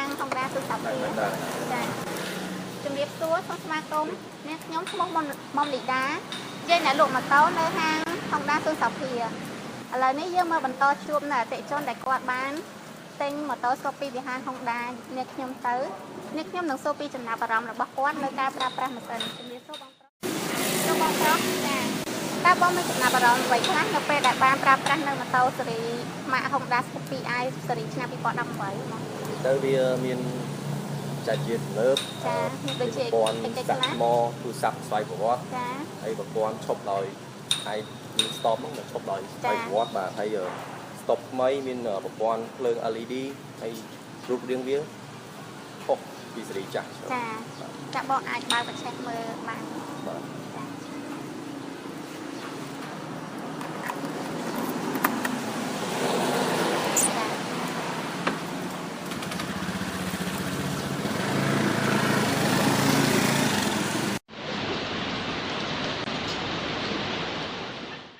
ង Honda ទូរស័ព្ទចាជំរាបសួរសូមស្វាគមន៍អ្នកខ្ញុំឈ្មោះមុំលីដាយើងអ្នកលក់ម៉ូតូនៅហាង Honda ទូរស័ព្ទឥឡូវនេះយើងមកបន្តជួបនៅអតិថិជនដែលគាត់បានទិញម៉ូតូស្គបពីពីហាង Honda អ្នកខ្ញុំទៅអ្នកខ្ញុំនឹងសួរពីចំណាប់អារម្មណ៍របស់គាត់នៅការប្រើប្រាស់ម៉ាស៊ីនជំរាបសួរបងប្រុសចាតើបងមានចំណាប់អារម្មណ៍អ្វីខ្លះនៅពេលដែលបានប្រើប្រាស់នៅម៉ូតូស៊េរីម៉ាក Honda Scorpio-i ស៊េរីឆ្នាំ2018មកទៅវាមានចាច់ជាទំនើបចាមានដូចជាព័ន្ធដាក់មកទូរស័ព្ទស្វ័យប្រវត្តិចាហើយប្រព័ន្ធឈប់ដោយហើយមាន stop ហ្នឹងឈប់ដោយស្វ័យប្រវត្តិបាទហើយ stop ថ្មីមានប្រព័ន្ធភ្លើង LED ហើយរូបរាងវាខុសពីស៊េរីចាស់ចាបងអាចបើកបញ្ឆេះមើលបានបាទ